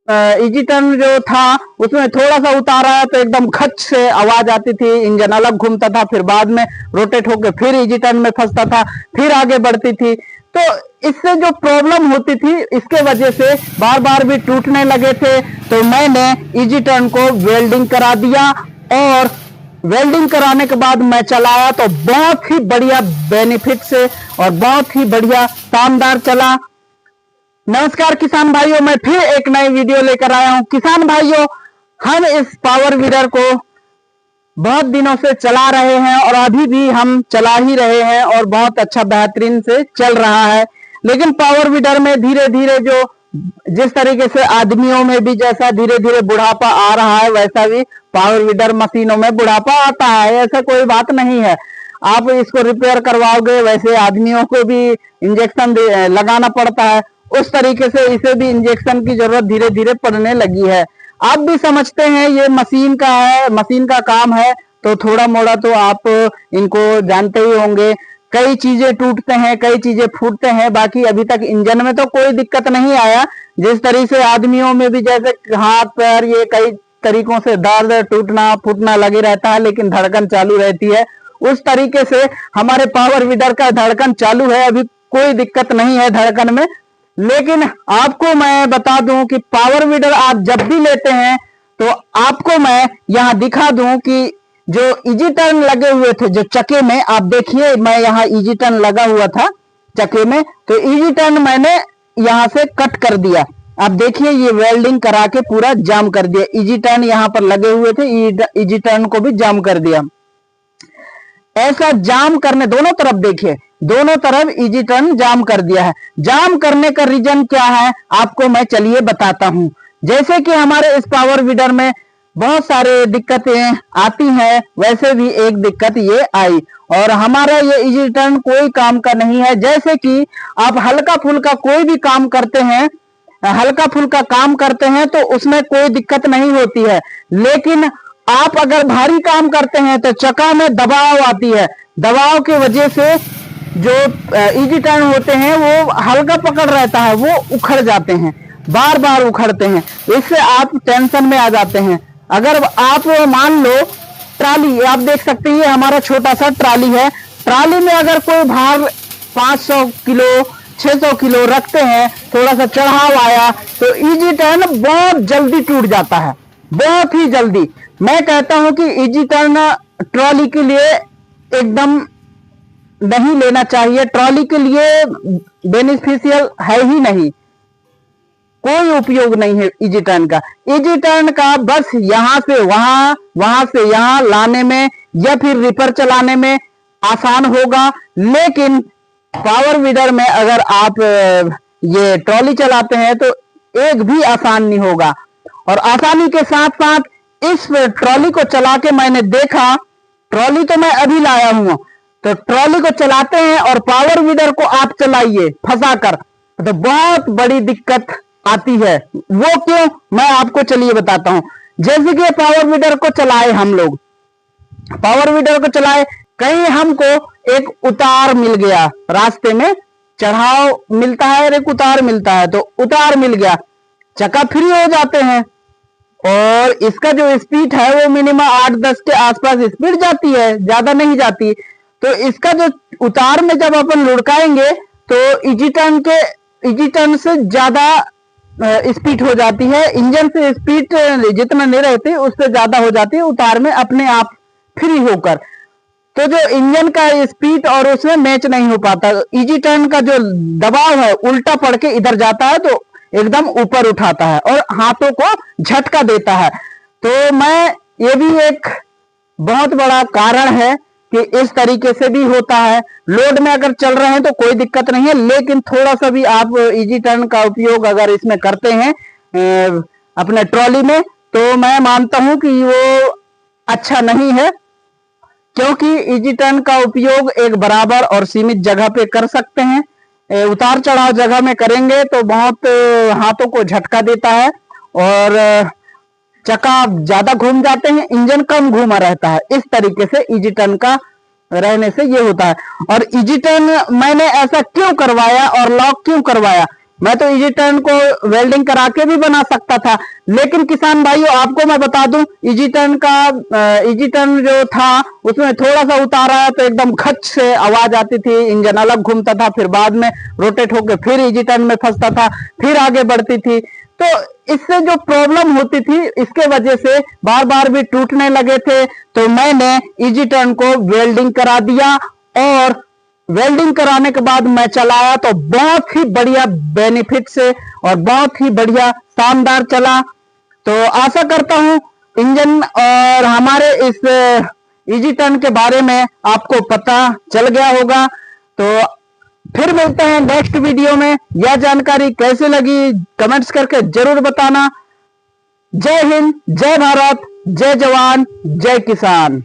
Easy turn जो था उसमें थोड़ा सा उतारा तो एकदम खच से आवाज आती थी, इंजन अलग घूमता था, फिर बाद में रोटेट होकर फिर इजी टर्न में फंसता था, फिर आगे बढ़ती थी। तो इससे जो प्रॉब्लम होती थी इसके वजह से बार बार भी टूटने लगे थे। तो मैंने इजी टर्न को वेल्डिंग करा दिया और वेल्डिंग कराने के बाद मैं चलाया तो बहुत ही बढ़िया बेनिफिट से और बहुत ही बढ़िया शानदार चला। नमस्कार किसान भाइयों, मैं फिर एक नई वीडियो लेकर आया हूं। किसान भाइयों, हम इस पावर वीडर को बहुत दिनों से चला रहे हैं और अभी भी हम चला ही रहे हैं और बहुत अच्छा बेहतरीन से चल रहा है। लेकिन पावर वीडर में धीरे धीरे जो जिस तरीके से आदमियों में भी जैसा धीरे धीरे बुढ़ापा आ रहा है वैसा भी पावर वीडर मशीनों में बुढ़ापा आता है। ऐसा कोई बात नहीं है, आप इसको रिपेयर करवाओगे वैसे आदमियों को भी इंजेक्शन लगाना पड़ता है, उस तरीके से इसे भी इंजेक्शन की जरूरत धीरे धीरे पड़ने लगी है। आप भी समझते हैं ये मशीन का है, मशीन का काम है, तो थोड़ा मोड़ा तो आप इनको जानते ही होंगे। कई चीजें टूटते हैं, कई चीजें फूटते हैं, बाकी अभी तक इंजन में तो कोई दिक्कत नहीं आया। जिस तरीके से आदमियों में भी जैसे हाथ पैर ये कई तरीकों से दर्द टूटना फूटना लगे रहता है लेकिन धड़कन चालू रहती है, उस तरीके से हमारे पावर वीडर का धड़कन चालू है, अभी कोई दिक्कत नहीं है धड़कन में। लेकिन आपको मैं बता दूं कि पावर वीडर आप जब भी लेते हैं तो आपको मैं यहां दिखा दूं कि जो इजी टर्न लगे हुए थे जो चक्के में, आप देखिए मैं यहां इजी टर्न लगा हुआ था चक्के में, तो इजी टर्न मैंने यहां से कट कर दिया। आप देखिए ये वेल्डिंग करा के पूरा जाम कर दिया। इजी टर्न यहां पर लगे हुए थे, इजी टर्न को भी जाम कर दिया। ऐसा जाम करने दोनों तरफ देखिए, दोनों तरफ इजी टर्न जाम कर दिया है। जाम करने का रीजन क्या है आपको मैं चलिए बताता हूं। जैसे कि हमारे इस पावर वीडर में बहुत सारे दिक्कतें आती हैं, वैसे भी एक दिक्कत ये आई और हमारा ये इजी टर्न कोई काम का नहीं है। जैसे कि आप हल्का फुल्का कोई भी काम करते हैं, हल्का फुल्का काम करते हैं तो उसमें कोई दिक्कत नहीं होती है, लेकिन आप अगर भारी काम करते हैं तो चक्का में दबाव आती है। दबाव की वजह से जो इजी टर्न होते हैं वो हल्का पकड़ रहता है, वो उखड़ जाते हैं, बार बार उखड़ते हैं, इससे आप टेंशन में आ जाते हैं। अगर आप मान लो ट्राली, आप देख सकते हैं हमारा छोटा सा ट्राली है, ट्राली में अगर कोई भार 500 किलो 600 किलो रखते हैं, थोड़ा सा चढ़ाव आया तो इजी टर्न बहुत जल्दी टूट जाता है, बहुत ही जल्दी। मैं कहता हूं कि इजी टर्न ट्रॉली के लिए एकदम नहीं लेना चाहिए, ट्रॉली के लिए बेनिफिशियल है ही नहीं, कोई उपयोग नहीं है इजी टर्न का। इजी टर्न का बस यहां से वहां, वहां से यहां लाने में या फिर रिपर चलाने में आसान होगा, लेकिन पावर वीडर में अगर आप ये ट्रॉली चलाते हैं तो एक भी आसान नहीं होगा। और आसानी के साथ साथ इस ट्रॉली को चला के मैंने देखा, ट्रॉली तो मैं अभी लाया हूं, तो ट्रॉली को चलाते हैं और पावर वीडर को आप चलाइए फंसाकर तो बहुत बड़ी दिक्कत आती है। वो क्यों, मैं आपको चलिए बताता हूं। जैसे कि पावर वीडर को चलाए हम लोग, पावर वीडर को चलाए, कहीं हमको एक उतार मिल गया, रास्ते में चढ़ाव मिलता है और एक उतार मिलता है, तो उतार मिल गया, चक्का फ्री हो जाते हैं और इसका जो स्पीड है वो मिनिमम 8-10 के आसपास स्पीड जाती है, ज्यादा नहीं जाती। तो इसका जो उतार में जब अपन लुढ़काएंगे तो इजी टर्न से ज्यादा स्पीड हो जाती है, इंजन से स्पीड जितना नहीं रहती उससे ज्यादा हो जाती है उतार में अपने आप फ्री होकर। तो जो इंजन का स्पीड और उसमें मैच नहीं हो पाता, इजी टर्न का जो दबाव है उल्टा पड़ के इधर जाता है तो एकदम ऊपर उठाता है और हाथों को झटका देता है। तो मैं ये भी एक बहुत बड़ा कारण है कि इस तरीके से भी होता है। लोड में अगर चल रहे हैं तो कोई दिक्कत नहीं है, लेकिन थोड़ा सा भी आप इजी टर्न का उपयोग अगर इसमें करते हैं अपने ट्रॉली में, तो मैं मानता हूं कि वो अच्छा नहीं है, क्योंकि इजी टर्न का उपयोग एक बराबर और सीमित जगह पे कर सकते हैं। उतार चढ़ाव जगह में करेंगे तो बहुत हाथों को झटका देता है और चक्का ज्यादा घूम जाते हैं, इंजन कम घूमा रहता है। इस तरीके से इजी टर्न का रहने से ये होता है। और इजी टर्न मैंने ऐसा क्यों करवाया और लॉक क्यों करवाया, मैं तो इजी टर्न को वेल्डिंग करा के भी बना सकता था, लेकिन किसान भाइयों आपको मैं बता दूं इजी टर्न जो था उसमें थोड़ा सा उतार आया तो एकदम खच से आवाज आती थी, इंजन अलग घूमता था, फिर बाद में रोटेट होकर फिर इजी टर्न में फंसता था, फिर आगे बढ़ती थी। तो इससे जो प्रॉब्लम होती थी इसके वजह से बार बार भी टूटने लगे थे। तो मैंने इजी टर्न को वेल्डिंग करा दिया और वेल्डिंग कराने के बाद मैं चलाया तो बहुत ही बढ़िया बेनिफिट से और बहुत ही बढ़िया शानदार चला। तो आशा करता हूं इंजन और हमारे इस इजी टर्न के बारे में आपको पता चल गया होगा। तो फिर मिलते हैं नेक्स्ट वीडियो में। यह जानकारी कैसे लगी कमेंट्स करके जरूर बताना। जय हिंद, जय भारत, जय जवान, जय किसान।